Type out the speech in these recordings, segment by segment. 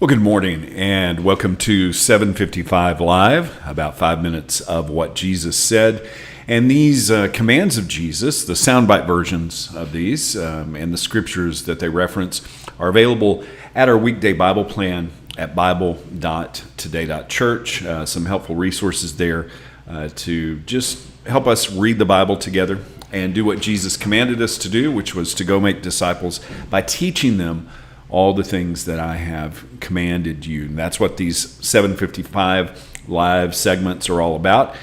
Well, good morning and welcome to 755 Live, about 5 minutes of what Jesus said. And these commands of Jesus, the soundbite versions of these and the scriptures that they reference are available at our weekday Bible plan at bible.today.church. Some helpful resources there to just help us read the Bible together and do what Jesus commanded us to do, which was to go make disciples by teaching them all the things that I have commanded you. And that's what these 755 live segments are all about.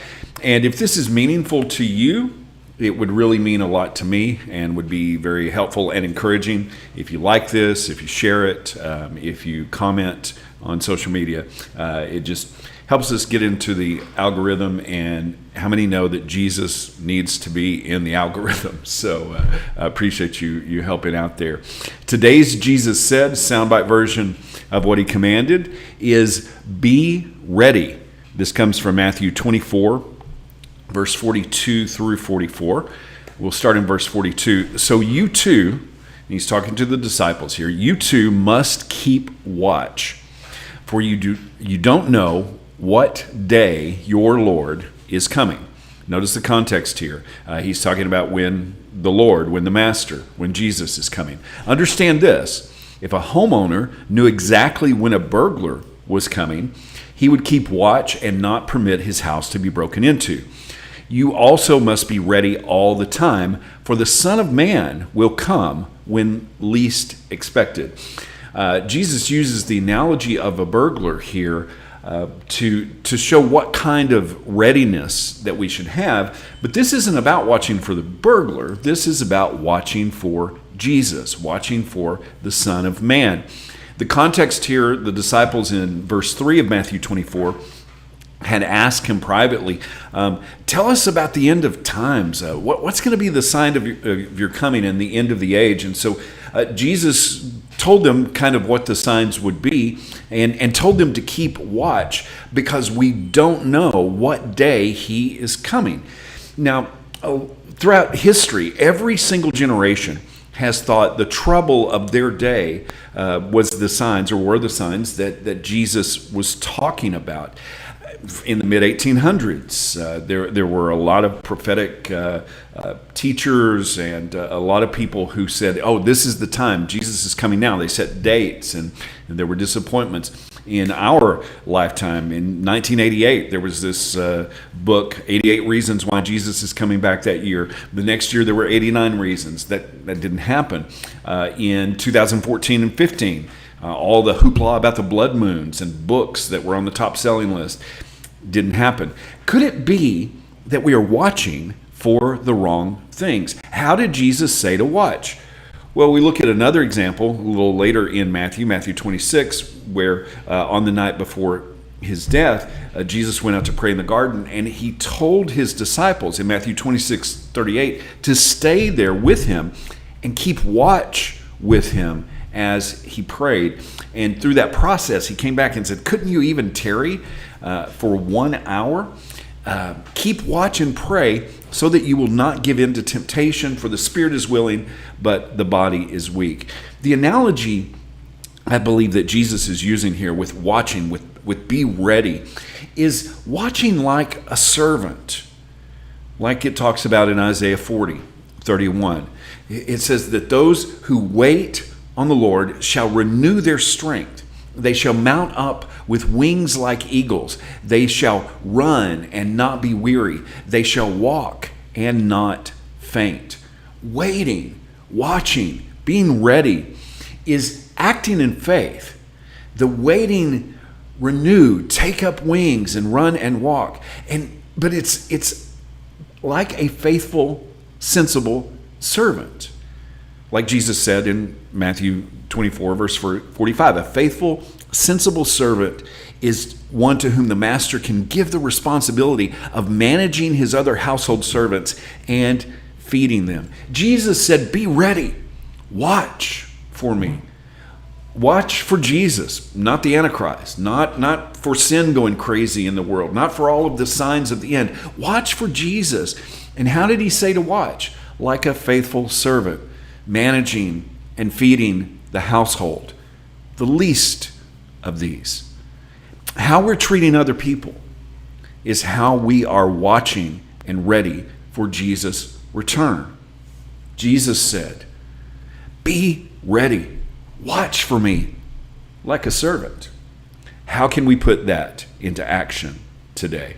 And if this is meaningful to you, it would really mean a lot to me and would be very helpful and encouraging if you like this, if you share it, if you comment on social media. It just helps us get into the algorithm, and how many know that Jesus needs to be in the algorithm? So I appreciate you helping out there. Today's Jesus Said soundbite version of what he commanded is be ready. This comes from Matthew 24, verse 42 through 44. We'll start in verse 42. So you too, and he's talking to the disciples here, you too must keep watch, for you don't know what day your Lord is coming. Notice the context here. He's talking about when the Master, when Jesus is coming. Understand this: if a homeowner knew exactly when a burglar was coming, he would keep watch and not permit his house to be broken into. You also must be ready all the time, for the Son of Man will come when least expected. Jesus uses the analogy of a burglar here to show what kind of readiness that we should have. But this isn't about watching for the burglar. This is about watching for Jesus, watching for the Son of Man. The context here, the disciples in verse 3 of Matthew 24 had asked him privately, tell us about the end of times. What's going to be the sign of your coming and the end of the age? And so Jesus told them kind of what the signs would be and told them to keep watch because we don't know what day he is coming. Now, throughout history, every single generation has thought the trouble of their day was the signs, or were the signs that Jesus was talking about. In the mid-1800s, there were a lot of prophetic teachers and a lot of people who said, oh, this is the time, Jesus is coming now. They set dates, and there were disappointments. In our lifetime, in 1988, there was this book, 88 Reasons Why Jesus is Coming Back that year. The next year, there were 89 reasons. That didn't happen. In 2014 and 15, all the hoopla about the blood moons and books that were on the top selling list didn't happen. Could it be that we are watching for the wrong things? How did Jesus say to watch? Well, we look at another example a little later in Matthew 26, where on the night before his death, Jesus went out to pray in the garden, and he told his disciples in Matthew 26:38 to stay there with him and keep watch with him as he prayed. And through that process, he came back and said, couldn't you even tarry for 1 hour? Keep watch and pray so that you will not give in to temptation, for the spirit is willing, but the body is weak. The analogy I believe that Jesus is using here with watching, with be ready, is watching like a servant, like it talks about in Isaiah 40:31. It says that those who wait on the Lord shall renew their strength. They shall mount up with wings like eagles. They shall run and not be weary. They shall walk and not faint. Waiting, watching, being ready is acting in faith. The waiting, renew, take up wings and run and walk. But it's like a faithful, sensible servant. Like Jesus said in Matthew 24, verse 45, a faithful, sensible servant is one to whom the master can give the responsibility of managing his other household servants and feeding them. Jesus said, be ready. Watch for me. Watch for Jesus, not the Antichrist, not for sin going crazy in the world, not for all of the signs of the end. Watch for Jesus. And how did he say to watch? Like a faithful servant, managing and feeding the household, the least of these. How we're treating other people is how we are watching and ready for Jesus' return. Jesus said, "Be ready. Watch for me like a servant." How can we put that into action today?